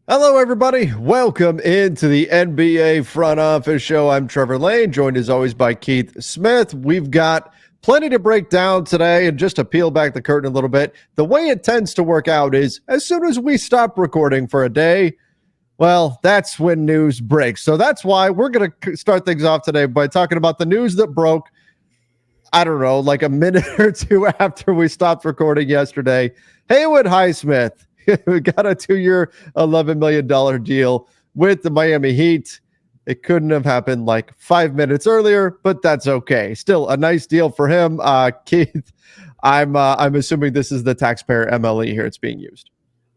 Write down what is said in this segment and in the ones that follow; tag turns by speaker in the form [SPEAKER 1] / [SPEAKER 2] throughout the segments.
[SPEAKER 1] Hello, everybody. Welcome into the NBA Front Office Show. I'm Trevor Lane, joined as always by Keith Smith. We've got plenty to break down today, and just to peel back the curtain a little bit, the way it tends to work out is as soon as we stop recording for a day, well, that's when news breaks. So that's why we're going to start things off today by talking about the news that broke, I don't know, like a minute or two after we stopped recording yesterday. Haywood Highsmith, we got a 2-year, $11 million deal with the Miami Heat. It couldn't have happened like 5 minutes earlier, but that's okay. Still a nice deal for him. Keith, I'm assuming this is the taxpayer MLE here. It's being used.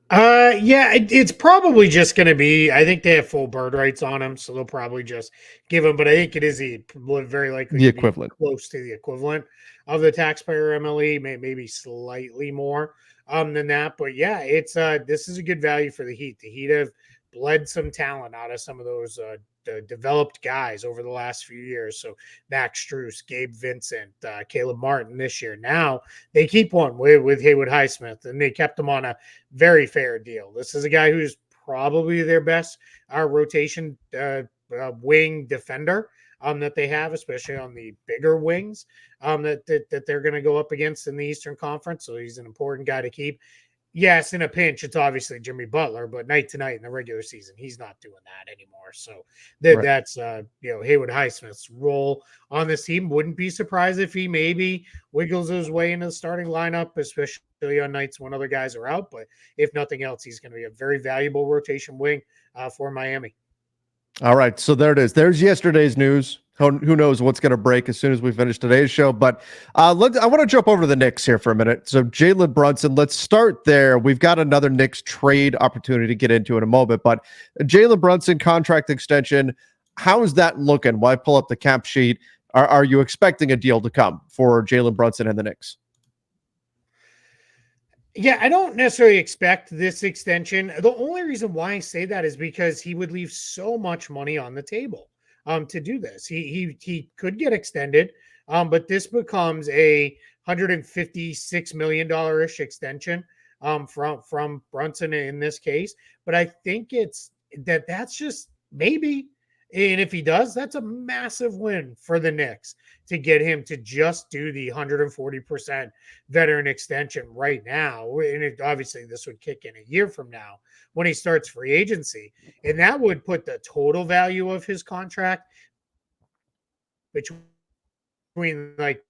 [SPEAKER 2] It's probably just going to be. I think they have full bird rights on him, so they'll probably just give him. But I think it is very likely
[SPEAKER 1] The
[SPEAKER 2] to be
[SPEAKER 1] equivalent.
[SPEAKER 2] close to the equivalent of the taxpayer MLE, maybe slightly more than that. But yeah, it's this is a good value for the Heat. The Heat have bled some talent out of some of those the developed guys over the last few years. So Max Strus, Gabe Vincent, Caleb Martin this year. Now they keep one with Haywood Highsmith, and they kept him on a very fair deal. This is a guy who's probably their best rotation wing defender that they have, especially on the bigger wings that they're going to go up against in the Eastern Conference. So he's an important guy to keep. Yes, in a pinch, it's obviously Jimmy Butler, but night to night in the regular season, he's not doing that anymore. So
[SPEAKER 1] Right.
[SPEAKER 2] that's Haywood Highsmith's role on this team. Wouldn't be surprised if he maybe wiggles his way into the starting lineup, especially on nights when other guys are out. But if nothing else, he's going to be a very valuable rotation wing for Miami.
[SPEAKER 1] All right, so there it is. There's yesterday's news. Who knows what's going to break as soon as we finish today's show? But I want to jump over to the Knicks here for a minute. So Jaylen Brunson, let's start there. We've got another Knicks trade opportunity to get into in a moment. But Jaylen Brunson contract extension, how is that looking? Why pull up the cap sheet? Are you expecting a deal to come for Jaylen Brunson and the Knicks?
[SPEAKER 2] Yeah, I don't necessarily expect this extension. The only reason why I say that is because he would leave so much money on the table to do this. He could get extended, but this becomes a $156 million ish extension from Brunson in this case. But I think that's just maybe. And if he does, that's a massive win for the Knicks to get him to just do the 140% veteran extension right now. And obviously, this would kick in a year from now when he starts free agency. And that would put the total value of his contract between like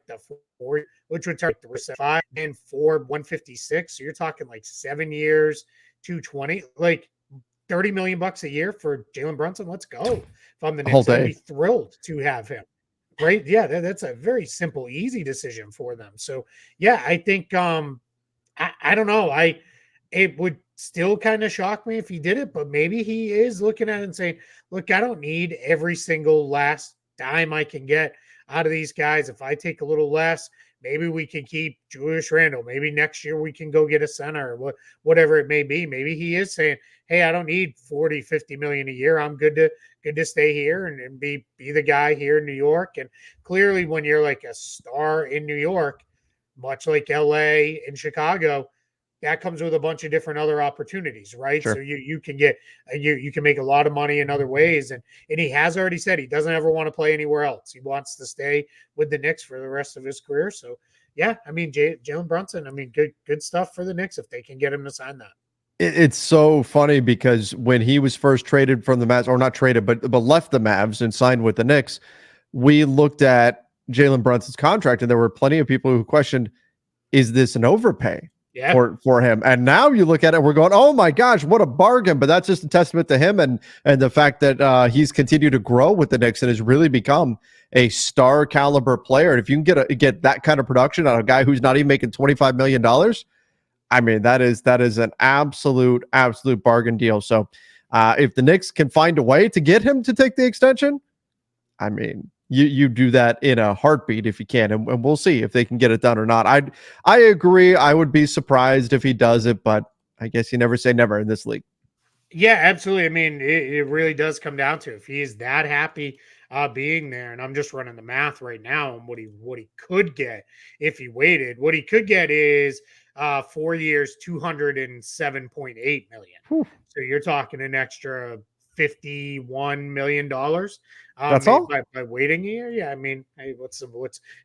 [SPEAKER 2] the four, which would turn the 5 and 4, 156. So you're talking like 7 years, 220, like 30 million bucks a year for Jaylen Brunson. Let's go. If I'm the
[SPEAKER 1] A whole
[SPEAKER 2] Knicks, I'd
[SPEAKER 1] day.
[SPEAKER 2] be thrilled to have him. Right. Yeah, that's a very simple, easy decision for them. So yeah, I think I don't know. It would still kind of shock me if he did it, but maybe he is looking at it and saying, look, I don't need every single last dime I can get out of these guys. If I take a little less, maybe we can keep Julius Randle. Maybe next year we can go get a center or whatever it may be. Maybe he is saying, hey, I don't need 40, 50 million a year. I'm good to stay here and be the guy here in New York. And clearly when you're like a star in New York, much like LA and Chicago, that comes with a bunch of different other opportunities, right? So
[SPEAKER 1] Sure.
[SPEAKER 2] you can get you can make a lot of money in other ways, and he has already said he doesn't ever want to play anywhere else. He wants to stay with the Knicks for the rest of his career. So yeah, I mean Jaylen Brunson, I mean good stuff for the Knicks if they can get him to sign that.
[SPEAKER 1] It's so funny because when he was first traded from the Mavs, or not traded, but left the Mavs and signed with the Knicks, we looked at Jaylen Brunson's contract, and there were plenty of people who questioned, is this an overpay
[SPEAKER 2] Yeah,
[SPEAKER 1] for him? And now you look at it, we're going, oh my gosh, what a bargain! But that's just a testament to him and the fact that he's continued to grow with the Knicks and has really become a star caliber player. And if you can get that kind of production on a guy who's not even making $25 million, I mean, that is an absolute bargain deal. So if the Knicks can find a way to get him to take the extension, I mean, you do that in a heartbeat if you can, and we'll see if they can get it done or not. I agree. I would be surprised if he does it, but I guess you never say never in this league.
[SPEAKER 2] yeah, absolutely. I mean, it really does come down to if he is that happy being there, and I'm just running the math right now on what he could get if he waited. What he could get is 4 years, 207.8 million.
[SPEAKER 1] Whew.
[SPEAKER 2] So you're talking an extra $51 million
[SPEAKER 1] That's all?
[SPEAKER 2] by waiting a year. Yeah, I mean, hey, what's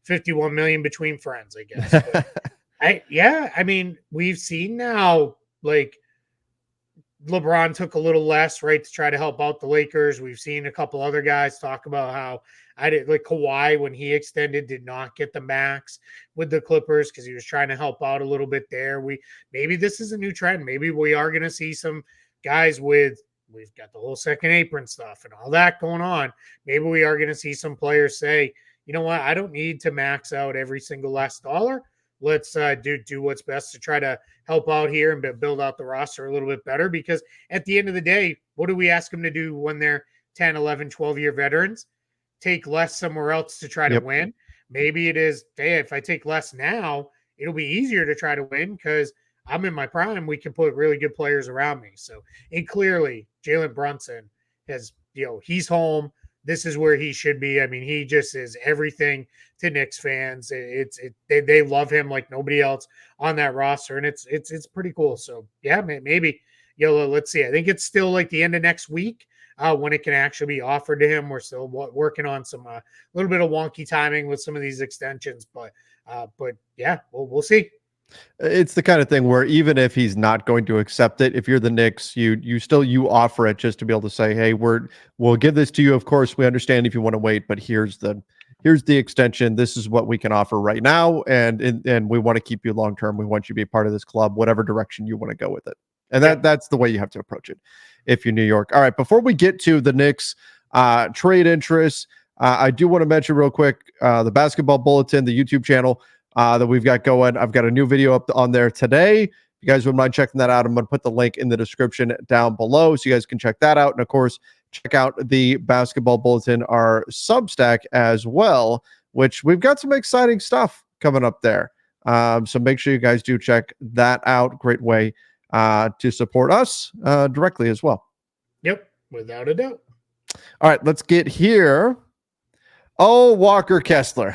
[SPEAKER 2] 51 million between friends, I guess. But I mean, we've seen now like LeBron took a little less, right, to try to help out the Lakers. We've seen a couple other guys talk about how I did like Kawhi when he extended did not get the max with the Clippers because he was trying to help out a little bit there. Maybe this is a new trend. Maybe we are going to see some guys we've got the whole second apron stuff and all that going on. Maybe we are going to see some players say, you know what, I don't need to max out every single last dollar. Let's do what's best to try to help out here and build out the roster a little bit better, because at the end of the day, what do we ask them to do when they're 10, 11, 12-year veterans? Take less somewhere else to try to win. Maybe it is, hey, if I take less now, it'll be easier to try to win because I'm in my prime. We can put really good players around me. So, and clearly, Jaylen Brunson has, he's home. This is where he should be. I mean, he just is everything to Knicks fans. They love him like nobody else on that roster, and it's pretty cool. So yeah, maybe let's see. I think it's still like the end of next week when it can actually be offered to him. We're still working on some little bit of wonky timing with some of these extensions, but yeah, we'll see.
[SPEAKER 1] It's the kind of thing where even if he's not going to accept it, if you're the Knicks, you offer it just to be able to say, hey, we'll give this to you. Of course, we understand if you want to wait, but here's the extension. This is what we can offer right now, and we want to keep you long term. We want you to be a part of this club, whatever direction you want to go with it. And that's the way you have to approach it if you're New York. All right, before we get to the Knicks trade interests, I do want to mention real quick the Basketball Bulletin, the YouTube channel that we've got going. I've got a new video up on there today. If you guys wouldn't mind checking that out, I'm going to put the link in the description down below so you guys can check that out. And of course, check out the Basketball Bulletin, our Substack as well, which we've got some exciting stuff coming up there. So make sure you guys do check that out. Great way to support us directly as well.
[SPEAKER 2] Yep, without a doubt.
[SPEAKER 1] All right, let's get here. Oh, Walker Kessler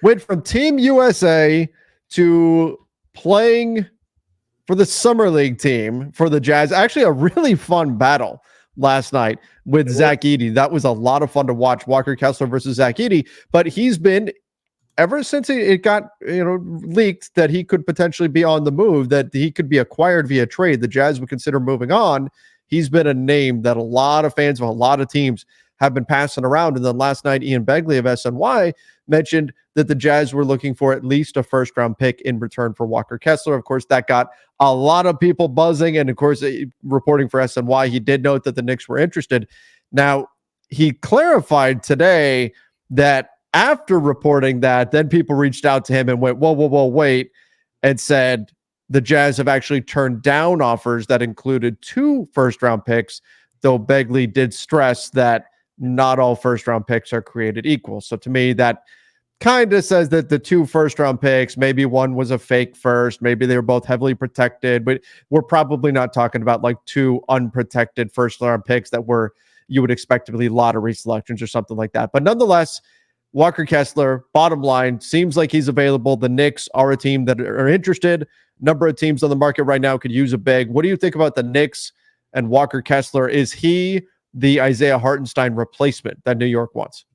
[SPEAKER 1] went from Team USA to playing for the Summer League team for the Jazz. Actually, a really fun battle last night with Zach Edey. That was a lot of fun to watch, Walker Kessler versus Zach Edey. But he's been, ever since it got leaked that he could potentially be on the move, that he could be acquired via trade, the Jazz would consider moving on. He's been a name that a lot of fans of a lot of teams have been passing around. And then last night, Ian Begley of SNY mentioned that the Jazz were looking for at least a first-round pick in return for Walker Kessler. Of course, that got a lot of people buzzing. And of course, reporting for SNY, he did note that the Knicks were interested. Now, he clarified today that after reporting that, then people reached out to him and went, whoa, wait, and said the Jazz have actually turned down offers that included 2 first-round picks, though Begley did stress that not all first-round picks are created equal. So to me, that kind of says that the 2 first-round picks, maybe one was a fake first, maybe they were both heavily protected, but we're probably not talking about like 2 unprotected first-round picks that you would expect to be lottery selections or something like that. But nonetheless, Walker Kessler, bottom line, seems like he's available. The Knicks are a team that are interested. Number of teams on the market right now could use a big. What do you think about the Knicks and Walker Kessler? Is he the Isaiah Hartenstein replacement that New York wants?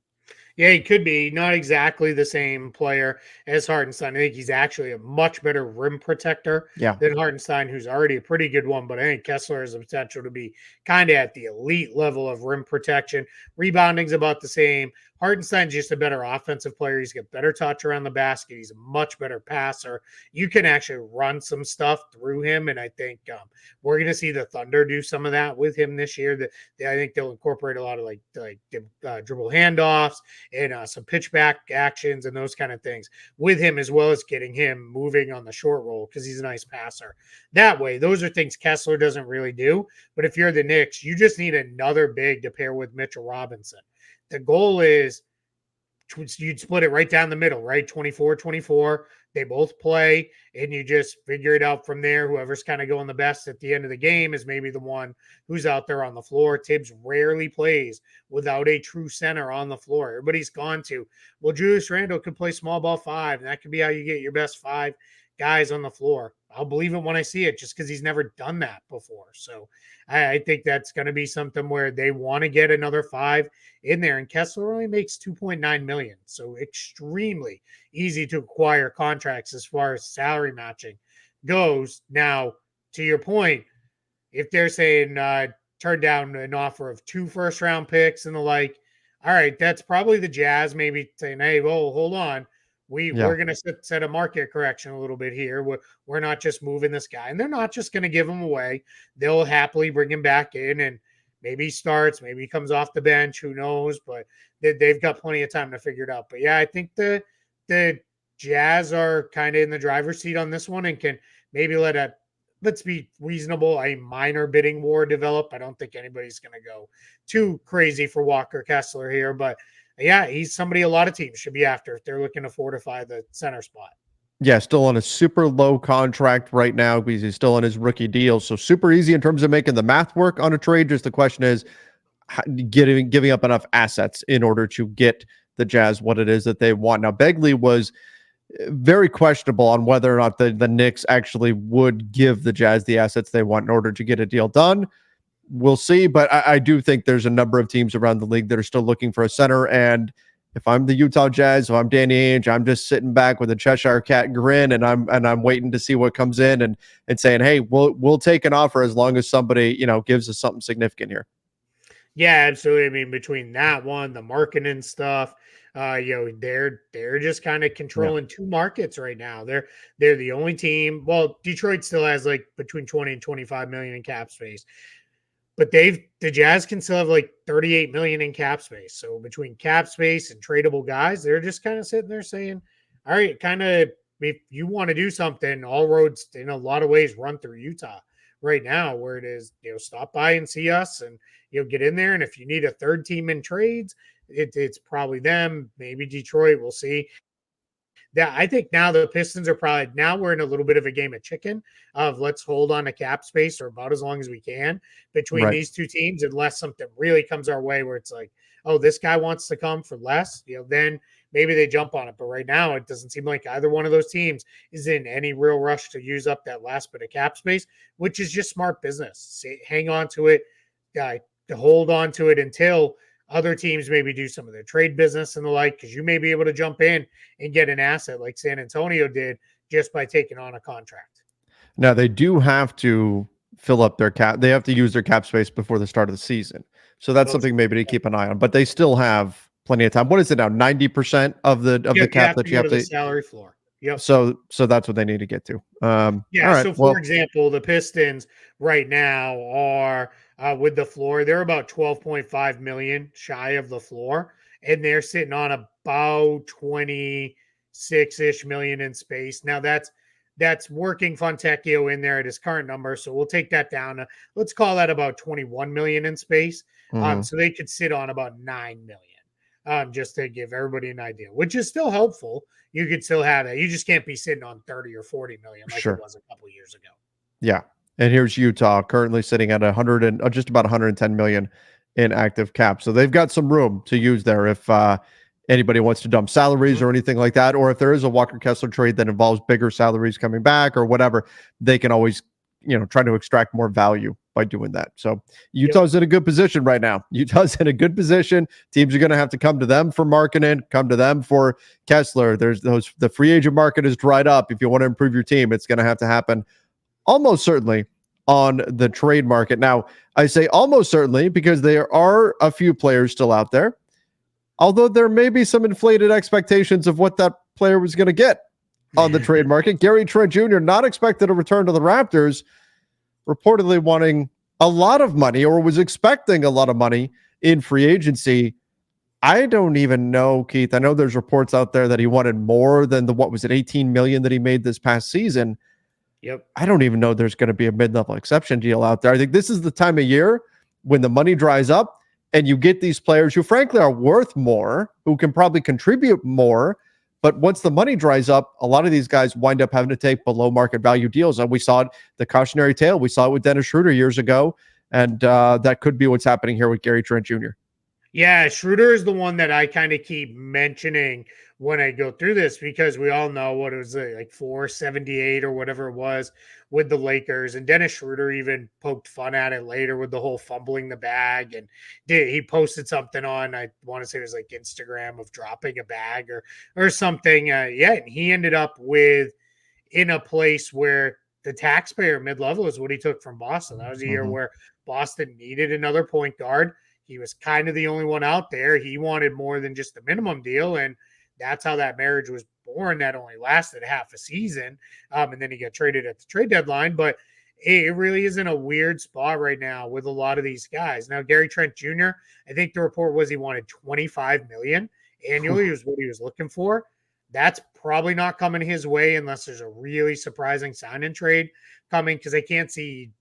[SPEAKER 2] Yeah, he could be. Not exactly the same player as Hartenstein. I think he's actually a much better rim protector than Hartenstein, who's already a pretty good one. But I think Kessler has the potential to be kind of at the elite level of rim protection. Rebounding's about the same. Hartenstein's just a better offensive player. He's got better touch around the basket. He's a much better passer. You can actually run some stuff through him, and I think we're going to see the Thunder do some of that with him this year. I think they'll incorporate a lot of like dribble handoffs and some pitch back actions and those kind of things with him, as well as getting him moving on the short roll because he's a nice passer. That way, those are things Kessler doesn't really do. But if you're the Knicks, you just need another big to pair with Mitchell Robinson. The goal is you'd split it right down the middle, right? 24-24. They both play, and you just figure it out from there. Whoever's kind of going the best at the end of the game is maybe the one who's out there on the floor. Tibbs rarely plays without a true center on the floor. Everybody's gone to, well, Julius Randle could play small ball 5, and that could be how you get your best 5 guys on the floor. I'll believe it when I see it just because he's never done that before. So I think that's going to be something where they want to get another 5 in there. And Kessler only makes 2.9 million. So extremely easy to acquire contracts as far as salary matching goes. Now, to your point, if they're saying turn down an offer of 2 first-round picks and the like, all right, that's probably the Jazz maybe saying, hey, well, hold on. We're going to set a market correction a little bit here. We're not just moving this guy. And they're not just going to give him away. They'll happily bring him back in, and maybe he starts, maybe he comes off the bench. Who knows? But they've got plenty of time to figure it out. But, yeah, I think the Jazz are kind of in the driver's seat on this one and can maybe let's be reasonable, a minor bidding war develop. I don't think anybody's going to go too crazy for Walker Kessler here, but yeah, he's somebody a lot of teams should be after if they're looking to fortify the center spot.
[SPEAKER 1] Yeah, still on a super low contract right now because he's still on his rookie deal. So super easy in terms of making the math work on a trade. Just the question is giving up enough assets in order to get the Jazz what it is that they want. Now, Begley was very questionable on whether or not the Knicks actually would give the Jazz the assets they want in order to get a deal done. We'll see, but I do think there's a number of teams around the league that are still looking for a center. And if I'm the Utah Jazz, if I'm Danny Ainge, I'm just sitting back with a Cheshire Cat grin, and I'm waiting to see what comes in and saying, hey, we'll take an offer as long as somebody gives us something significant here.
[SPEAKER 2] Yeah, absolutely. I mean, between that one, the marketing stuff, they're just kind of controlling 2 markets right now. They're the only team. Well, Detroit still has like between 20 and 25 million in cap space. But the Jazz can still have like 38 million in cap space. So between cap space and tradable guys, they're just kind of sitting there saying, all right, kind of if you want to do something, all roads in a lot of ways run through Utah right now, where it is, stop by and see us and get in there. And if you need a third team in trades, it's probably them, maybe Detroit. We'll see. Yeah, I think now the Pistons are we're in a little bit of a game of chicken of let's hold on to cap space for about as long as we can between these 2 teams, unless something really comes our way where it's like, oh, this guy wants to come for less, then maybe they jump on it. But right now, it doesn't seem like either one of those teams is in any real rush to use up that last bit of cap space, which is just smart business. Hang on to it, to hold on to it until other teams maybe do some of their trade business and the like, because you may be able to jump in and get an asset like San Antonio did just by taking on a contract.
[SPEAKER 1] Now, they do have to fill up their cap. They have to use their cap space before the start of the season. So that's something maybe to keep an eye on. But they still have plenty of time. What is it now? 90% of the cap that you have to
[SPEAKER 2] the salary floor. Yep.
[SPEAKER 1] So that's what they need to get to.
[SPEAKER 2] All right, so for example, the Pistons right now are with the floor, they're about 12.5 million shy of the floor, and they're sitting on about 26-ish million in space. Now that's working Fontecchio in there at his current number, so we'll take that down. Let's call that about 21 million in space. So they could sit on about 9 million. Just to give everybody an idea, which is still helpful. You could still have that. You just can't be sitting on 30 or 40 million like it was a couple of years ago.
[SPEAKER 1] Yeah. And here's Utah currently sitting at just about 110 million in active cap. So they've got some room to use there if anybody wants to dump salaries or anything like that, or if there is a Walker Kessler trade that involves bigger salaries coming back or whatever, they can always try to extract more value by doing that. So Utah's in a good position right now. Utah's in a good position. Teams are going to have to come to them for marketing, come to them for Kessler. The free agent market is dried up. If you want to improve your team, it's going to have to happen almost certainly on the trade market. Now, I say almost certainly because there are a few players still out there, although there may be some inflated expectations of what that player was going to get on the trade market. Trent Jr. not expected to return to the Raptors, reportedly wanting a lot of money or was expecting a lot of money in free agency. I don't even know, Keith. I know there's reports out there that he wanted more than the 18 million that he made this past season.
[SPEAKER 2] Yep.
[SPEAKER 1] I don't even know there's going to be a mid-level exception deal out there. I think this is the time of year when the money dries up and you get these players who frankly are worth more, who can probably contribute more. But once the money dries up, a lot of these guys wind up having to take below market value deals. And we saw it, the cautionary tale. We saw it with Dennis Schroeder years ago. And that could be what's happening here with Trent Jr.
[SPEAKER 2] Yeah, Schroeder is the one that I kind of keep mentioning when I go through this because we all know what it was like 478 or whatever it was with the Lakers. And Dennis Schroeder even poked fun at it later with the whole fumbling the bag. And he posted something on, I want to say it was like Instagram of dropping a bag or something. Yeah, and he ended up with in a place where the taxpayer mid-level is what he took from Boston. That was a year where Boston needed another point guard. He was kind of the only one out there. He wanted more than just the minimum deal, and that's how that marriage was born. That only lasted half a season, and then he got traded at the trade deadline. But it really is in a weird spot right now with a lot of these guys. Now, Gary Trent Jr., I think the report was he wanted $25 million annually was what he was looking for. That's probably not coming his way unless there's a really surprising sign and trade coming because I can't see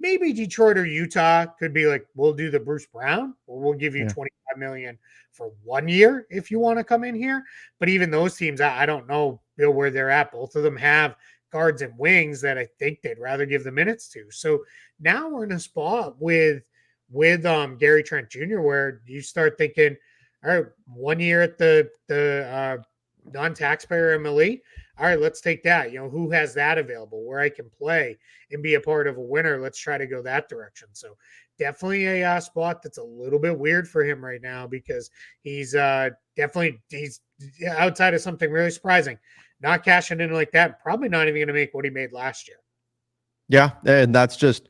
[SPEAKER 2] maybe Detroit or Utah could be like, we'll do the Bruce Brown or we'll give you $25 million for 1 year if you want to come in here. But even those teams, I don't know where they're at. Both of them have guards and wings that I think they'd rather give the minutes to. So now we're in a spot with Gary Trent Jr. where you start thinking, all right, 1 year at the non-taxpayer MLE. All right, let's take that. Who has that available where I can play and be a part of a winner? Let's try to go that direction. So definitely a spot that's a little bit weird for him right now because he's definitely outside of something really surprising. Not cashing in like that. Probably not even going to make what he made last year.
[SPEAKER 1] Yeah, and that's just,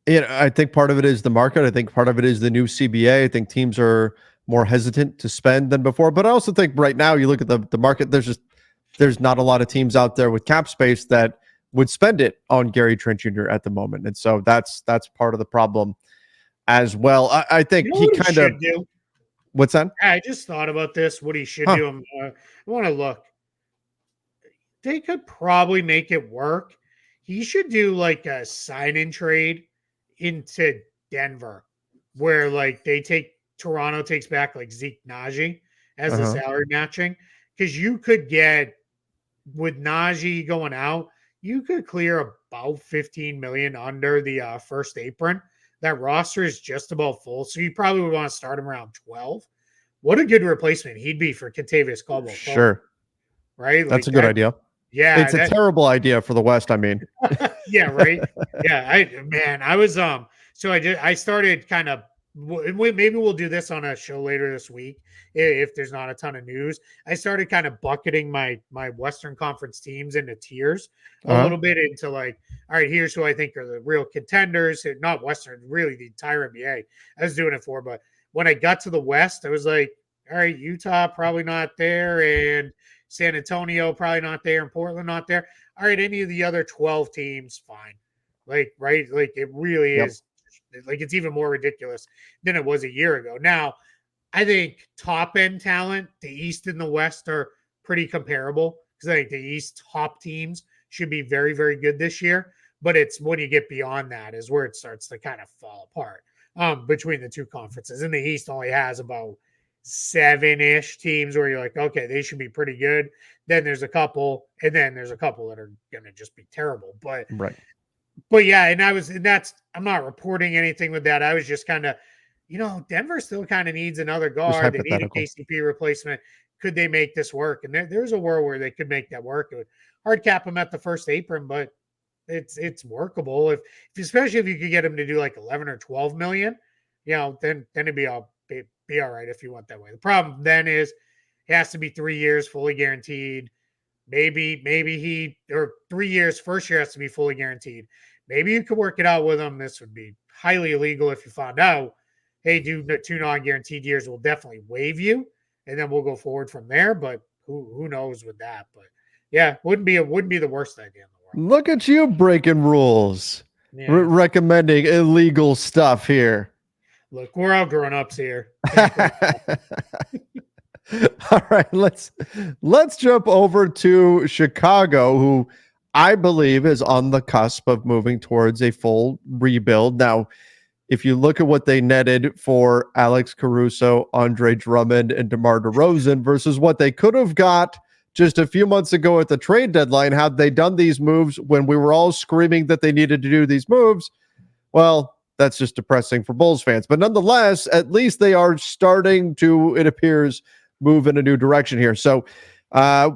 [SPEAKER 1] I think part of it is the market. I think part of it is the new CBA. I think teams are more hesitant to spend than before. But I also think right now you look at the market, there's not a lot of teams out there with cap space that would spend it on Gary Trent Jr. at the moment. And so that's part of the problem as well. I think he kind of
[SPEAKER 2] do.
[SPEAKER 1] What's that?
[SPEAKER 2] I just thought about this, what he should do. I want to look. They could probably make it work. He should do like a sign-in trade into Denver where like Toronto takes back like Zeke Naji as the salary matching because you could get with Naji going out, you could clear about 15 million under the first apron. That roster is just about full, so you probably would want to start him around 12. What a good replacement he'd be for Kentavious Caldwell.
[SPEAKER 1] Sure,
[SPEAKER 2] right?
[SPEAKER 1] That's a good idea.
[SPEAKER 2] Yeah,
[SPEAKER 1] it's a terrible idea for the West. I mean,
[SPEAKER 2] yeah, right. Yeah, I started kind of. Maybe we'll do this on a show later this week if there's not a ton of news. I started kind of bucketing my Western Conference teams into tiers a little bit into like, all right, here's who I think are the real contenders. Not Western, really the entire NBA. I was doing it for, but when I got to the West, I was like, all right, Utah probably not there, and San Antonio probably not there, and Portland not there. All right, any of the other 12 teams, fine. Like, right? Like it really is. Like it's even more ridiculous than it was a year ago. Now, I think top end talent, the East and the West are pretty comparable because I think the East top teams should be very, very good this year. But it's when you get beyond that is where it starts to kind of fall apart between the two conferences. And the East only has about 7-ish teams where you're like, okay, they should be pretty good. Then there's a couple, and then there's a couple that are going to just be terrible. But yeah, I'm not reporting anything with that. I was just kind of, Denver still kind of needs another guard. They need a KCP replacement. Could they make this work? And there's a world where they could make that work. It would hard cap them at the first apron, but it's workable. Especially if you could get them to do like 11 or 12 million, then it'd be all right if you went that way. The problem then is it has to be 3 years fully guaranteed. Maybe he or 3 years, first year has to be fully guaranteed. Maybe you could work it out with them. This would be highly illegal if you found out, hey, do 2 non-guaranteed years, we'll definitely waive you, and then we'll go forward from there. But who knows with that? But yeah, wouldn't be the worst idea in the world.
[SPEAKER 1] Look at you breaking rules, recommending illegal stuff here.
[SPEAKER 2] Look, we're all grown-ups here.
[SPEAKER 1] All right, let's jump over to Chicago, who I believe is on the cusp of moving towards a full rebuild. Now, if you look at what they netted for Alex Caruso, Andre Drummond, and DeMar DeRozan versus what they could have got just a few months ago at the trade deadline, had they done these moves when we were all screaming that they needed to do these moves, well, that's just depressing for Bulls fans. But nonetheless, at least they are starting to, it appears, move in a new direction here. So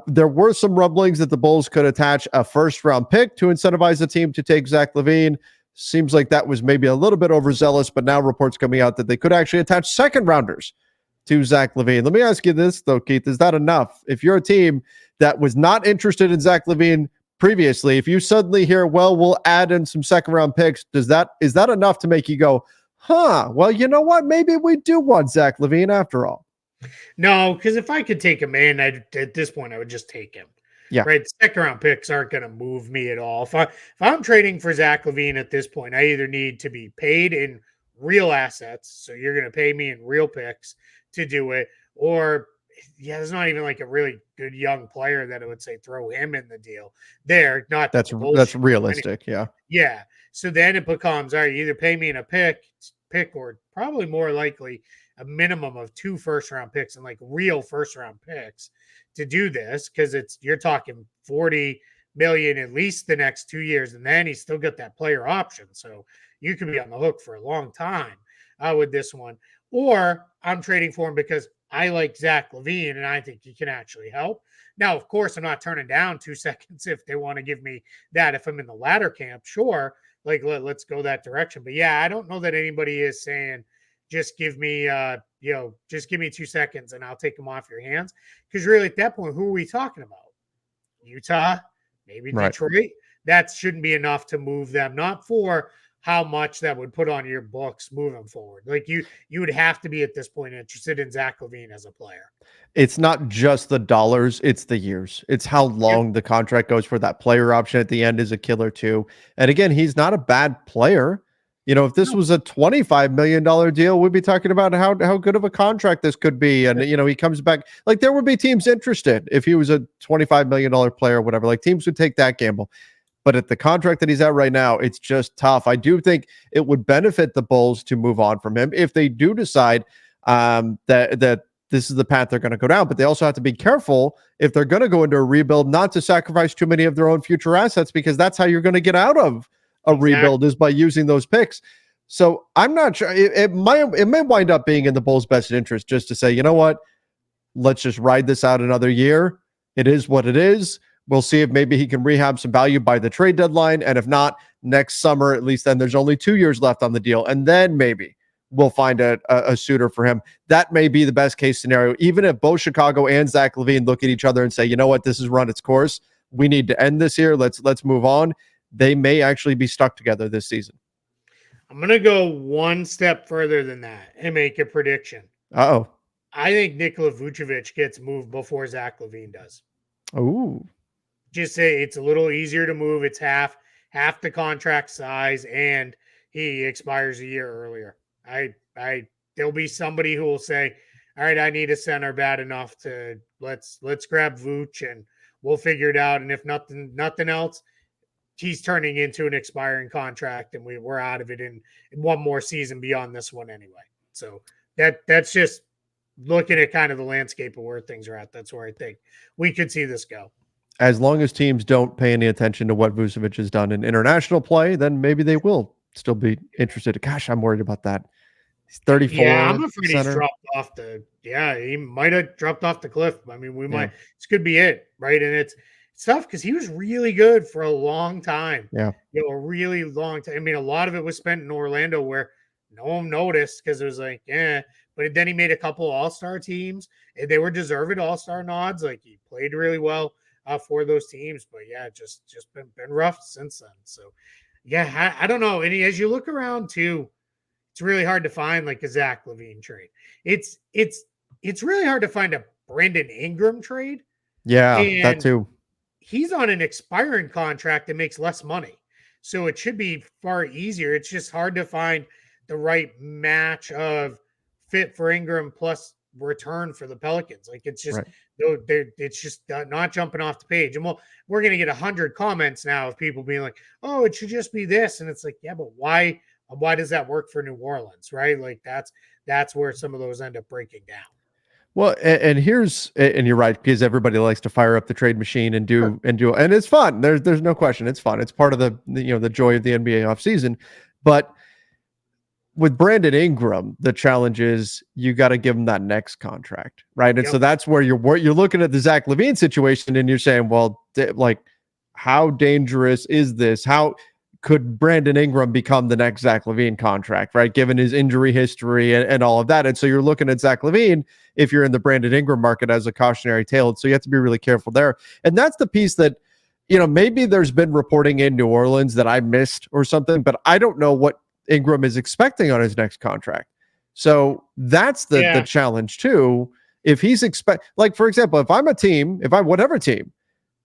[SPEAKER 1] there were some rumblings that the Bulls could attach a first-round pick to incentivize the team to take Zach LaVine. Seems like that was maybe a little bit overzealous, but now reports coming out that they could actually attach second-rounders to Zach LaVine. Let me ask you this, though, Keith. Is that enough? If you're a team that was not interested in Zach LaVine previously, if you suddenly hear, well, we'll add in some second-round picks, is that enough to make you go, well, you know what? Maybe we do want Zach LaVine after all.
[SPEAKER 2] No, because if I could take him in, at this point, I would just take him.
[SPEAKER 1] Yeah.
[SPEAKER 2] Right. Second round picks aren't going to move me at all. If I'm trading for Zach LaVine at this point, I either need to be paid in real assets. So you're going to pay me in real picks to do it. Or, there's not even like a really good young player that I would say throw him in the deal there. Not
[SPEAKER 1] that's realistic.
[SPEAKER 2] Anyway. Yeah. So then it becomes, all right, you either pay me in a pick, or probably more likely a minimum of 2 first-round picks and like real first-round picks to do this, because you're talking $40 million at least the next 2 years, and then he's still got that player option, so you could be on the hook for a long time with this one. Or I'm trading for him because I like Zach LaVine and I think he can actually help. Now, of course, I'm not turning down 2 seconds if they want to give me that. If I'm in the latter camp, sure, like let's go that direction. But yeah, I don't know that anybody is saying, just give me, just give me 2 seconds and I'll take them off your hands. Because really, at that point, who are we talking about? Utah, maybe Detroit. That shouldn't be enough to move them. Not for how much that would put on your books moving forward. Like you would have to be at this point interested in Zach LaVine as a player.
[SPEAKER 1] It's not just the dollars, it's the years. It's how long the contract goes for. That player option at the end is a killer too. And again, he's not a bad player. If this was a $25 million deal, we'd be talking about how good of a contract this could be. And, he comes back. Like, there would be teams interested if he was a $25 million player or whatever. Like, teams would take that gamble. But at the contract that he's at right now, it's just tough. I do think it would benefit the Bulls to move on from him if they do decide that this is the path they're going to go down. But they also have to be careful if they're going to go into a rebuild, not to sacrifice too many of their own future assets, because that's how you're going to get out of a rebuild, is by using those picks. So I'm not sure. It may wind up being in the Bulls' best interest just to say, you know what, let's just ride this out another year. It is what it is. We'll see if maybe he can rehab some value by the trade deadline. And if not, next summer, at least then there's only 2 years left on the deal. And then maybe we'll find a suitor for him. That may be the best case scenario. Even if both Chicago and Zach LaVine look at each other and say, you know what, this has run its course. We need to end this here. Let's move on. They may actually be stuck together this season.
[SPEAKER 2] I'm going to go one step further than that and make a prediction.
[SPEAKER 1] Uh-oh.
[SPEAKER 2] I think Nikola Vucevic gets moved before Zach LaVine does.
[SPEAKER 1] Ooh.
[SPEAKER 2] Just say it's a little easier to move. It's half the contract size, and he expires a year earlier. There'll be somebody who will say, all right, I need a center bad enough to let's grab Vooch and we'll figure it out. And if nothing else, he's turning into an expiring contract and we're out of it in one more season beyond this one anyway. So that's just looking at kind of the landscape of where things are at. That's where I think we could see this go.
[SPEAKER 1] As long as teams don't pay any attention to what Vucevic has done in international play, then maybe they will still be interested. Gosh, I'm worried about that. He's 34.
[SPEAKER 2] Yeah, I'm afraid he's dropped off he might have dropped off the cliff. I mean, this could be it, right? And it's tough because he was really good for a long time.
[SPEAKER 1] Yeah.
[SPEAKER 2] A really long time. I mean, a lot of it was spent in Orlando where no one noticed because it was like, but then he made a couple all-star teams and they were deserved all-star nods. Like, he played really well for those teams, but just been rough since then. So I don't know. And as you look around too, it's really hard to find like a Zach LaVine trade. It's really hard to find a Brandon Ingram trade.
[SPEAKER 1] Yeah, that too.
[SPEAKER 2] He's on an expiring contract that makes less money. So it should be far easier. It's just hard to find the right match of fit for Ingram plus return for the Pelicans. Like, it's just, it's just not jumping off the page. And we're going to get 100 comments now of people being like, oh, it should just be this. And it's like, yeah, but why does that work for New Orleans? Right. Like, that's where some of those end up breaking down.
[SPEAKER 1] Well, and you're right, because everybody likes to fire up the trade machine and do, and it's fun. There's no question. It's fun. It's part of the joy of the NBA offseason. But with Brandon Ingram, the challenge is you got to give him that next contract, right? And
[SPEAKER 2] Yep.
[SPEAKER 1] so that's where you're looking at the Zach LaVine situation, and you're saying, well, like, how dangerous is this? How could Brandon Ingram become the next Zach LaVine contract, right? Given his injury history and all of that. And so you're looking at Zach LaVine if you're in the Brandon Ingram market as a cautionary tale. And so you have to be really careful there. And that's the piece that, maybe there's been reporting in New Orleans that I missed or something, but I don't know what Ingram is expecting on his next contract. So that's the challenge too. If he's like, for example, if I'm a team, if I'm whatever team,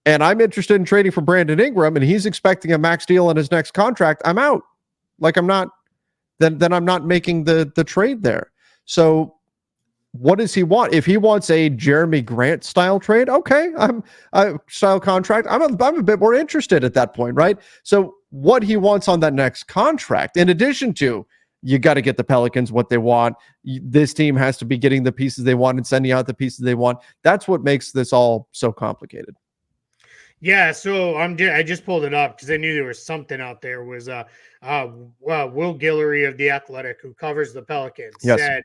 [SPEAKER 1] and I'm interested in trading for Brandon Ingram and he's expecting a max deal on his next contract, I'm out. Like, I'm not, then I'm not making the trade there. So what does he want? If he wants a Jeremy Grant style trade, okay, style contract, I'm a bit more interested at that point, right? So what he wants on that next contract, in addition to, you got to get the Pelicans what they want. This team has to be getting the pieces they want and sending out the pieces they want. That's what makes this all so complicated.
[SPEAKER 2] Yeah, so I just pulled it up because I knew there was something out there. Was Will Guillory of The Athletic, who covers the Pelicans, said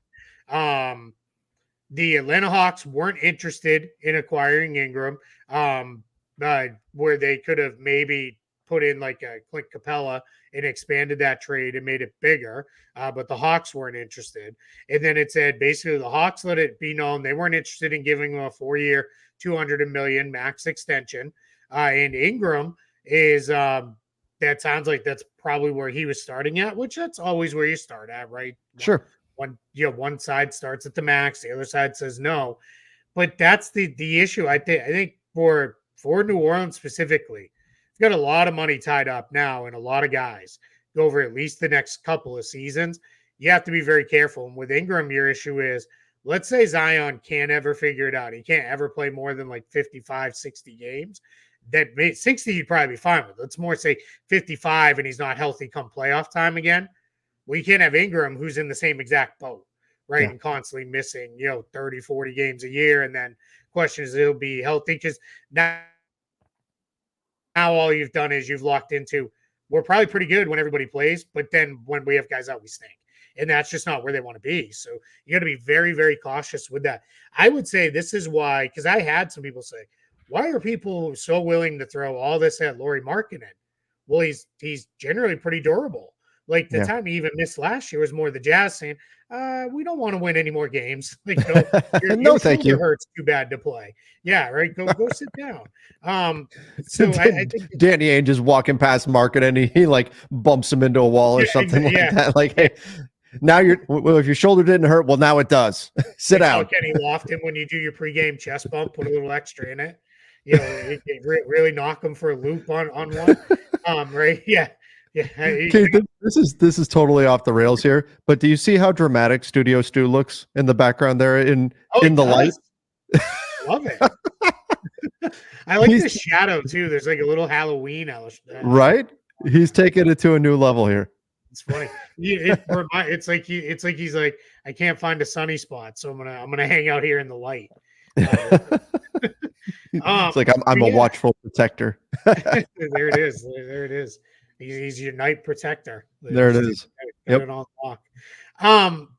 [SPEAKER 2] the Atlanta Hawks weren't interested in acquiring Ingram, where they could have maybe put in like a Clint Capella and expanded that trade and made it bigger, but the Hawks weren't interested. And then it said basically the Hawks let it be known they weren't interested in giving him a 4-year, $200 million max extension. And Ingram is that sounds like that's probably where he was starting at, which that's always where you start at, right?
[SPEAKER 1] Sure.
[SPEAKER 2] One side starts at the max, the other side says no. But that's the issue. I think for New Orleans specifically, you've got a lot of money tied up now and a lot of guys go over at least the next couple of seasons. You have to be very careful. And with Ingram, your issue is, let's say Zion can't ever figure it out. He can't ever play more than like 55, 60 games. That 60 you'd probably be fine with. Let's more say 55 and he's not healthy come playoff time again. Well, you can't have Ingram, who's in the same exact boat, right? Yeah. And constantly missing, 30, 40 games a year. And then question is, he'll be healthy because now all you've done is you've locked into, we're probably pretty good when everybody plays, but then when we have guys out, we stink. And that's just not where they want to be. So you got to be very, very cautious with that. I would say this is why, because I had some people say, why are people so willing to throw all this at Lauri Markkanen? Well, he's generally pretty durable. Like the time he even missed last year was more the Jazz saying, we don't want to win any more games. Like,
[SPEAKER 1] no, thank you.
[SPEAKER 2] Hurts too bad to play. Yeah, right. Go sit down. So I think
[SPEAKER 1] Danny Ainge is walking past Markkanen and he like bumps him into a wall or something like that. Like, hey, now if your shoulder didn't hurt, well, now it does. Sit down.
[SPEAKER 2] Kenny Lofton, when you do your pregame chest bump, put a little extra in it. It really knock him for a loop on one. Right? Yeah. Yeah.
[SPEAKER 1] Okay, this is totally off the rails here, but do you see how dramatic Studio Stu looks in the background there in the light?
[SPEAKER 2] Love it. I like the shadow too. There's like a little Halloween
[SPEAKER 1] right? He's taking it to a new level here.
[SPEAKER 2] It's funny. It's like he's like, I can't find a sunny spot, so I'm gonna hang out here in the light.
[SPEAKER 1] It's like I'm a watchful protector.
[SPEAKER 2] There it is. There it is. He's your night protector.
[SPEAKER 1] There it is.
[SPEAKER 2] Yep. It on lock.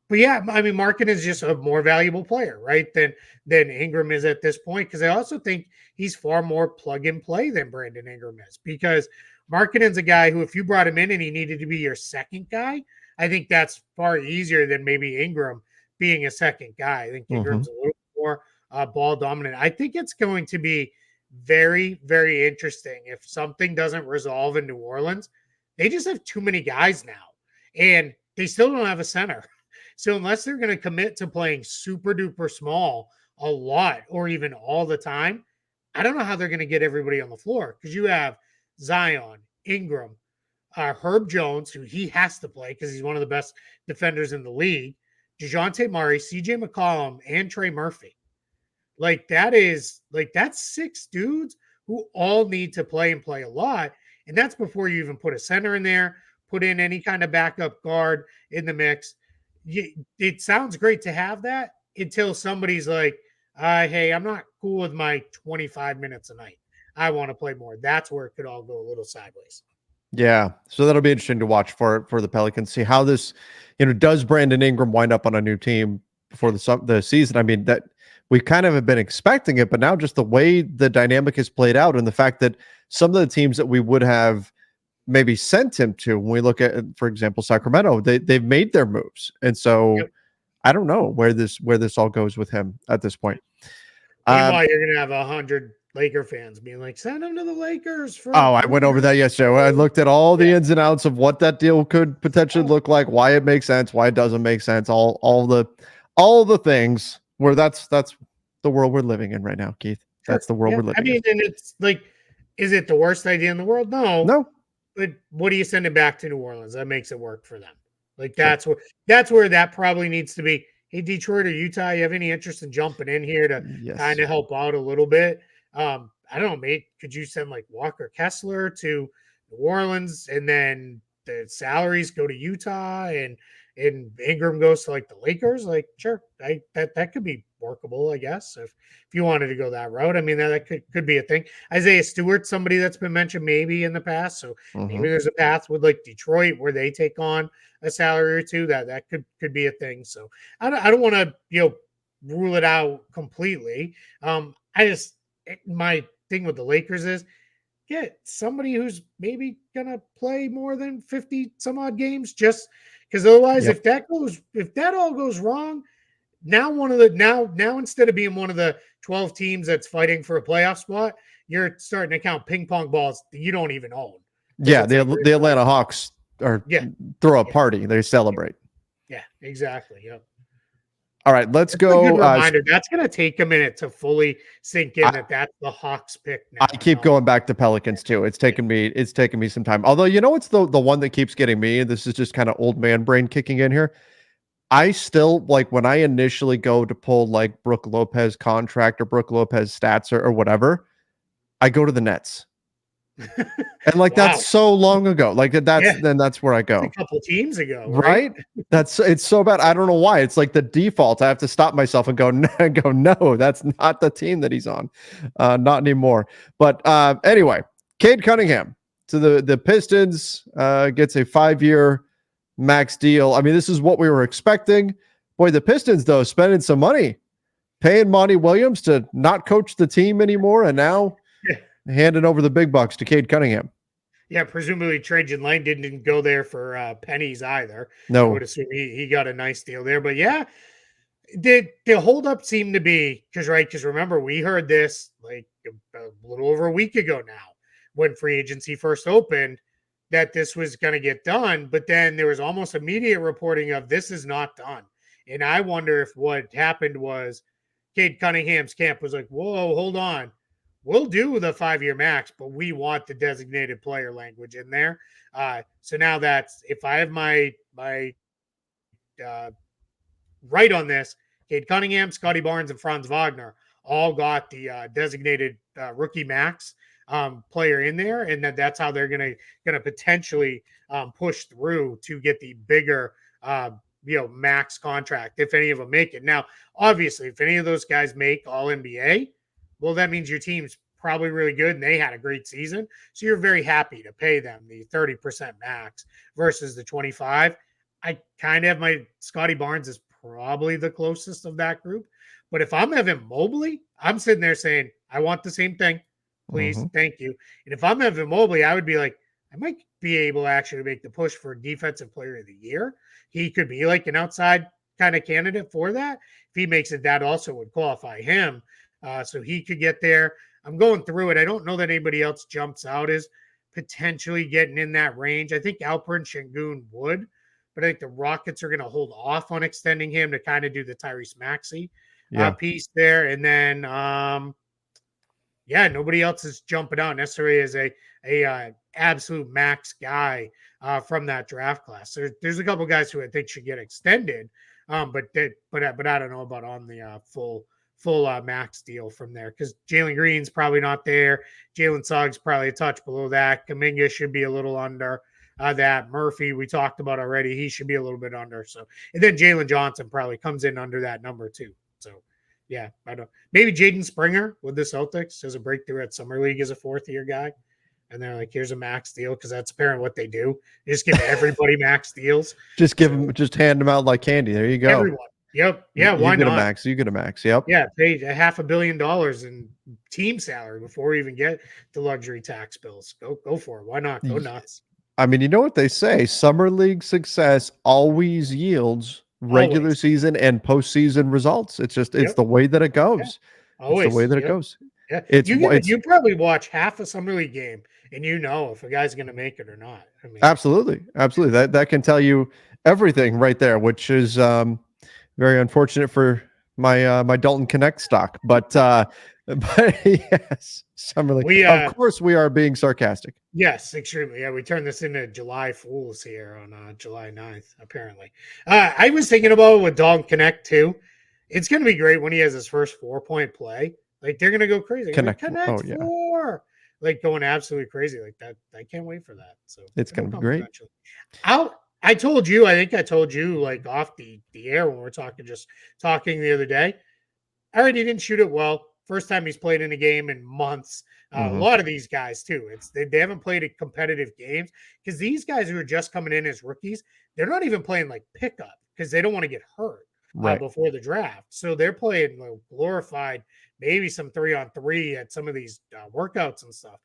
[SPEAKER 2] But yeah, I mean, Markkanen is just a more valuable player, right? Than Ingram is at this point. Because I also think he's far more plug and play than Brandon Ingram is. Because Markkanen's a guy who, if you brought him in and he needed to be your second guy, I think that's far easier than maybe Ingram being a second guy. I think Ingram's a little more ball dominant. I think it's going to be very, very interesting if something doesn't resolve in New Orleans. They just have too many guys now, and they still don't have a center. So unless they're going to commit to playing super duper small a lot or even all the time, I don't know how they're going to get everybody on the floor, because you have Zion, Ingram, Herb Jones, who he has to play because he's one of the best defenders in the league, Dejounte Murray, CJ McCollum, and Trey Murphy. That's 6 dudes who all need to play and play a lot. And that's before you even put a center in there, put in any kind of backup guard in the mix. It sounds great to have that until somebody's like, hey, I'm not cool with my 25 minutes a night. I want to play more. That's where it could all go a little sideways.
[SPEAKER 1] Yeah, so that'll be interesting to watch for the Pelicans. See how this, does Brandon Ingram wind up on a new team before the season? I mean, that we kind of have been expecting it, but now just the way the dynamic has played out, and the fact that some of the teams that we would have maybe sent him to, when we look at, for example, Sacramento, they've made their moves, and so
[SPEAKER 2] Yep.
[SPEAKER 1] I don't know where this all goes with him at this point.
[SPEAKER 2] Meanwhile, you're gonna have 100 Laker fans being like, "Send him to the Lakers."
[SPEAKER 1] I went over that yesterday. I looked at all the ins and outs of what that deal could potentially look like, why it makes sense, why it doesn't make sense, all the things where that's the world we're living in right now, Keith. That's the world we're living in.
[SPEAKER 2] And it's like, is it the worst idea in the world?
[SPEAKER 1] No.
[SPEAKER 2] But what do you send it back to New Orleans? That makes it work for them. Like that's where that probably needs to be. Hey, Detroit or Utah, you have any interest in jumping in here to kind of help out a little bit? I don't know, mate. Could you send like Walker Kessler to New Orleans, and then the salaries go to Utah, and Ingram goes to like the Lakers? Like, sure, that could be workable, I guess, if you wanted to go that route. I mean, that could be a thing. Isaiah Stewart, somebody that's been mentioned maybe in the past, so maybe there's a path with like Detroit where they take on a salary or two. That could be a thing. So I don't want to rule it out completely. My thing with the Lakers is get somebody who's maybe gonna play more than 50 some odd games, just because otherwise, if that all goes wrong, now instead of being one of the 12 teams that's fighting for a playoff spot, you're starting to count ping pong balls that you don't even own.
[SPEAKER 1] Yeah, the Atlanta Hawks throw a party, they celebrate.
[SPEAKER 2] Yeah, exactly. Yep.
[SPEAKER 1] All right, let's go.
[SPEAKER 2] Good reminder. That's going to take a minute to fully sink in that's the Hawks pick now.
[SPEAKER 1] I keep going back to Pelicans too. It's taken me some time. Although, it's the one that keeps getting me, and this is just kind of old man brain kicking in here. I still, like, when I initially go to pull like Brook Lopez contract or Brook Lopez stats or whatever, I go to the Nets. And like that's so long ago. Like that's where I go.
[SPEAKER 2] A couple teams ago,
[SPEAKER 1] right? It's so bad. I don't know why. It's like the default. I have to stop myself and go, no, that's not the team that he's on. Not anymore. But anyway, Cade Cunningham to the Pistons gets a 5-year max deal. I mean, this is what we were expecting. Boy, the Pistons though spending some money, paying Monty Williams to not coach the team anymore, and now handing over the big bucks to Cade Cunningham.
[SPEAKER 2] Yeah, presumably Trajan Lane didn't go there for pennies either.
[SPEAKER 1] No.
[SPEAKER 2] I would assume he got a nice deal there. But yeah, the holdup seemed to be because remember, we heard this like a little over a week ago now when free agency first opened that this was going to get done. But then there was almost immediate reporting of this is not done. And I wonder if what happened was Cade Cunningham's camp was like, whoa, hold on. We'll do the 5-year max, but we want the designated player language in there. So now that's, if I have my right on this, Cade Cunningham, Scotty Barnes, and Franz Wagner all got the designated rookie max player in there, and that's how they're gonna potentially push through to get the bigger max contract if any of them make it. Now, obviously, if any of those guys make All NBA, well, that means your team's probably really good and they had a great season. So you're very happy to pay them the 30% max versus the 25. I kind of have my Scotty Barnes is probably the closest of that group. But if I'm Evan Mobley, I'm sitting there saying, I want the same thing. Please. Thank you. And if I'm Evan Mobley, I would be like, I might be able to actually make the push for defensive player of the year. He could be like an outside kind of candidate for that. If he makes it, that also would qualify him. So he could get there. I'm going through it. I don't know that anybody else jumps out as potentially getting in that range. I think Alperen Şengün would, but I think the Rockets are going to hold off on extending him to kind of do the Tyrese Maxey piece there. And then, nobody else is jumping out necessarily as a absolute max guy from that draft class. There's a couple guys who I think should get extended, but I don't know about on the full max deal from there, because Jalen Green's probably not there. Jalen Suggs probably a touch below that. Kuminga should be a little under that. Murphy we talked about already. He should be a little bit under. So, and then Jalen Johnson probably comes in under that number too. So, I don't. Maybe Jaden Springer with the Celtics as a breakthrough at Summer League as a 4th-year guy. and they're like, here's a max deal, because that's apparently what they do. They just give everybody max deals.
[SPEAKER 1] Just hand them out like candy. There you go.
[SPEAKER 2] Everyone. Yep. Yeah. Why
[SPEAKER 1] you get
[SPEAKER 2] not?
[SPEAKER 1] a max. You get a max. Yep.
[SPEAKER 2] Yeah. Pay $500 million in team salary before we even get the luxury tax bills. Go for it. Why not? Go nuts.
[SPEAKER 1] I mean, you know what they say? Summer league success always yields regular season and postseason results. It's just it's the way that it goes.
[SPEAKER 2] Yeah. Always.
[SPEAKER 1] It's the way that it goes.
[SPEAKER 2] Yeah. You probably watch half a summer league game and you know if a guy's going to make it or not. I mean,
[SPEAKER 1] absolutely. That can tell you everything right there, which is very unfortunate for my Dalton Connect stock. But yes, summer league. Of course, we are being sarcastic.
[SPEAKER 2] Yes, extremely. Yeah, we turned this into July Fools here on July 9th, apparently. I was thinking about it with Dalton Connect too. It's going to be great when he has his first 4-point play. Like, they're going to go crazy. Connect 4. Like, going absolutely crazy like that. I can't wait for that. So
[SPEAKER 1] it's going to be great.
[SPEAKER 2] I told you, like off the air when we were talking the other day. I already didn't shoot it well. First time he's played in a game in months. A lot of these guys too. They haven't played a competitive games, because these guys who are just coming in as rookies, they're not even playing like pickup because they don't want to get hurt before the draft. So they're playing like glorified, maybe some 3-on-3 at some of these workouts and stuff.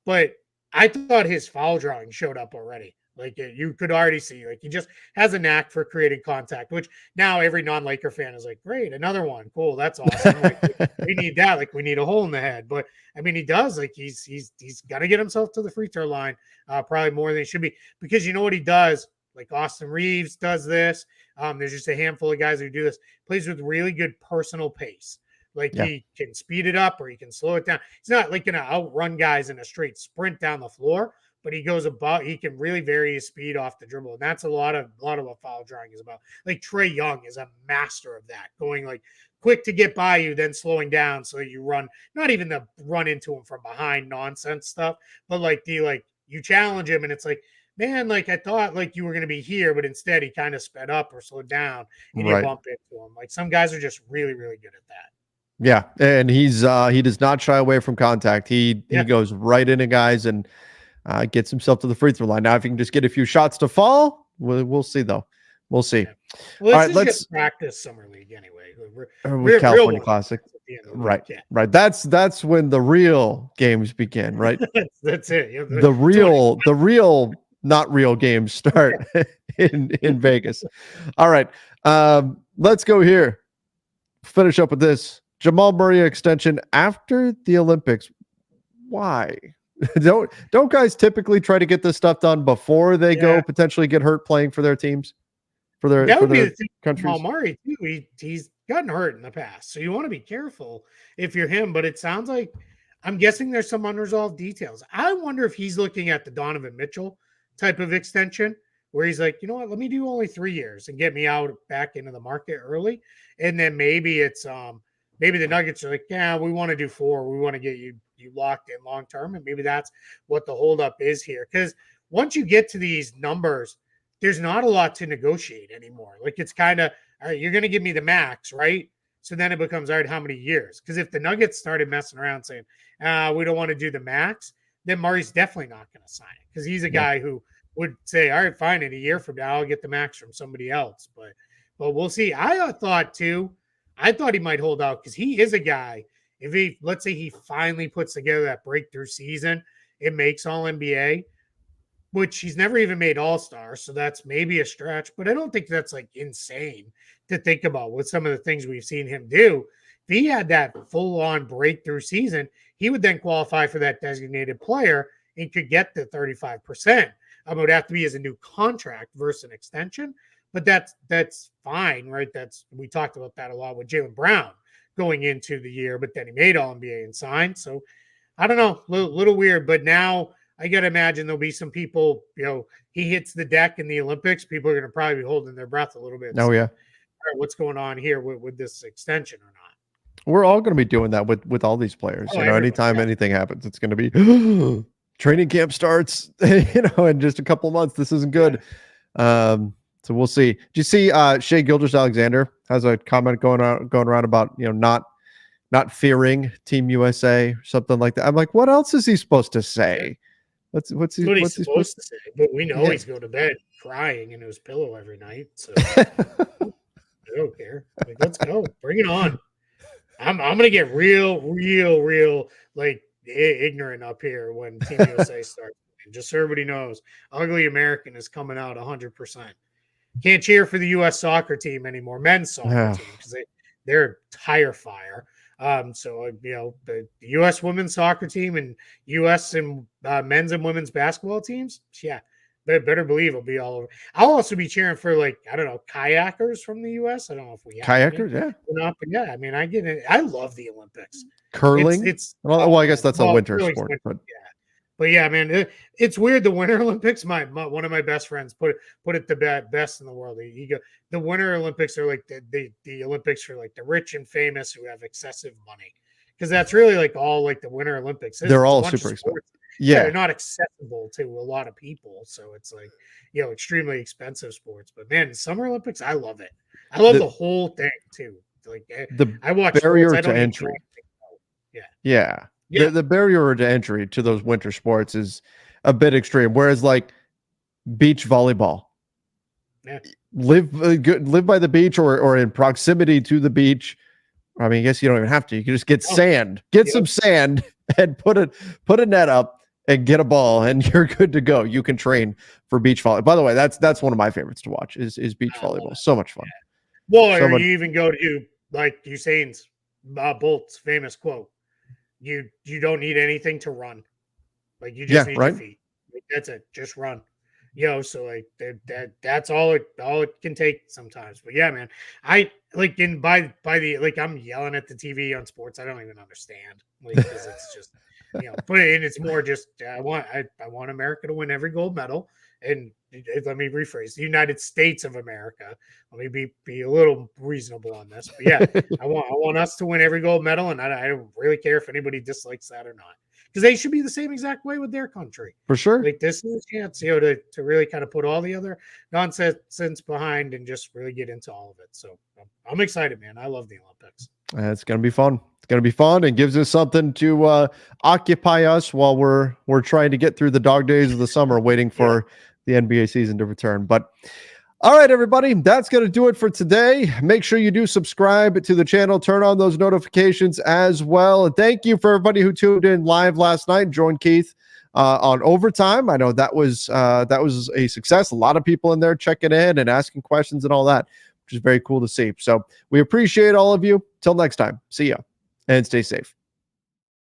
[SPEAKER 2] But I thought his foul drawing showed up already. Like, you could already see, like, he just has a knack for creating contact, which now every non-Laker fan is like, great, another one. Cool. That's awesome. Like, we need that. Like, we need a hole in the head. But I mean, he does, like, he's got to get himself to the free throw line probably more than he should be, because you know what he does? Like, Austin Reeves does this. There's just a handful of guys who do this. Plays with really good personal pace. Like, he can speed it up or he can slow it down. He's not like going to outrun guys in a straight sprint down the floor, but he can really vary his speed off the dribble. And that's a lot of what foul drawing is about. Like, Trae Young is a master of that, going like quick to get by you, then slowing down so that you run, not even the run into him from behind nonsense stuff, but like you challenge him and it's like, man, like, I thought like you were going to be here, but instead he kind of sped up or slowed down and you bump into him. Like, some guys are just really, really good at that.
[SPEAKER 1] Yeah. And he does not shy away from contact. He goes right into guys and gets himself to the free throw line. Now, if he can just get a few shots to fall, we'll see though. We'll see.
[SPEAKER 2] Yeah. Well, all right, let's practice summer league anyway.
[SPEAKER 1] We're California Classic. Right. Right. That's when the real games begin, right?
[SPEAKER 2] That's it. Yeah,
[SPEAKER 1] the real not real games start in Vegas. All right. Let's go here. Finish up with this. Jamal Murray extension after the Olympics. Why? Don't guys typically try to get this stuff done before they go potentially get hurt playing for their teams? For their countries?
[SPEAKER 2] Jamal Murray too. He's gotten hurt in the past, so you want to be careful if you're him. But it sounds like, I'm guessing there's some unresolved details. I wonder if he's looking at the Donovan Mitchell type of extension, where he's like, you know what, let me do only 3 years and get me out back into the market early, and then maybe it's maybe the Nuggets are like, yeah, we want to do 4. We want to get you locked in long term, and maybe that's what the holdup is here. Because once you get to these numbers, there's not a lot to negotiate anymore. Like, it's kind of, all right, you're going to give me the max, right? So then it becomes, all right, how many years? Because if the Nuggets started messing around saying, we don't want to do the max, then Murray's definitely not going to sign it, because he's a guy who would say, all right, fine, in a year from now, I'll get the max from somebody else. But we'll see. I thought he might hold out, because he is a guy, if let's say he finally puts together that breakthrough season, it makes All NBA, which he's never even made All-Star, so that's maybe a stretch, but I don't think that's like insane to think about with some of the things we've seen him do. If he had that full-on breakthrough season, he would then qualify for that designated player and could get the 35%. It would have to be as a new contract versus an extension, but that's fine, right? We talked about that a lot with Jaylen Brown going into the year, but then he made All-NBA and signed. So I don't know, little weird, but now I got to imagine there'll be some people, he hits the deck in the Olympics. People are going to probably be holding their breath a little bit.
[SPEAKER 1] Oh, yeah.
[SPEAKER 2] All right, what's going on here with this extension or not?
[SPEAKER 1] We're all going to be doing that with all these players. Anytime anything happens, it's going to be training camp starts, in just a couple of months. This isn't good. Yeah. So we'll see. Do you see Shai Gilgeous-Alexander has a comment going around about, not not fearing Team USA, something like that. I'm like, what else is he supposed to say? What's he
[SPEAKER 2] supposed to say? But we know he's going to bed crying in his pillow every night. So I don't care. Like, let's go. Bring it on. I'm gonna get real like ignorant up here when Team USA starts. Just so everybody knows, Ugly American is coming out 100%. Can't cheer for the U.S. soccer team anymore, men's soccer team, because they're tire fire. So the U.S. women's soccer team and U.S. and men's and women's basketball teams, yeah, they better believe it'll be all over. I'll also be cheering for, like, I don't know, kayakers from the U.S. I don't know if we have
[SPEAKER 1] kayakers, yeah,
[SPEAKER 2] or not, but yeah, I mean, I get it. I love the Olympics.
[SPEAKER 1] Curling. Well, I guess that's a winter sport, but
[SPEAKER 2] yeah. But yeah, man, it's weird. The Winter Olympics. My one of my best friends put it the best in the world. He go, the Winter Olympics are like the Olympics for like the rich and famous who have excessive money, because that's really like all like the Winter Olympics.
[SPEAKER 1] They're all super expensive. Yeah,
[SPEAKER 2] they're not accessible to a lot of people, so it's like extremely expensive sports. But man, Summer Olympics, I love it. I love the whole thing too. Like I watch
[SPEAKER 1] barrier
[SPEAKER 2] sports,
[SPEAKER 1] to entry.
[SPEAKER 2] Yeah.
[SPEAKER 1] The barrier to entry to those winter sports is a bit extreme. Whereas like beach volleyball, live by the beach or in proximity to the beach. I mean, I guess you don't even have to. You can just get sand, some sand, and put a net up and get a ball, and you're good to go. You can train for beach volleyball. By the way, that's one of my favorites to watch is beach volleyball. So much fun.
[SPEAKER 2] Well, or you even go to like Usain's Bolt's famous quote. You don't need anything to run. Like, you just need your feet. Like, that's it. Just run. So like that's all it can take sometimes. But yeah, man, I like by the like I'm yelling at the TV on sports. I don't even understand, like, because it's just but it's more just I want America to win every gold medal. And let me rephrase, the United States of America. Let me be a little reasonable on this. But yeah, I want us to win every gold medal, and I don't really care if anybody dislikes that or not, because they should be the same exact way with their country.
[SPEAKER 1] For sure.
[SPEAKER 2] Like, this is a chance, to really kind of put all the other nonsense behind and just really get into all of it. So I'm excited, man. I love the Olympics.
[SPEAKER 1] It's going to be fun. It's going to be fun, and gives us something to occupy us while we're trying to get through the dog days of the summer, waiting for the NBA season to return. But all right, everybody, that's going to do it for today. Make sure you do subscribe to the channel, turn on those notifications as well. And thank you for everybody who tuned in live last night and joined Keith on overtime. I know that was a success. A lot of people in there checking in and asking questions and all that, which is very cool to see. So we appreciate all of you. Till next time, see ya and stay safe.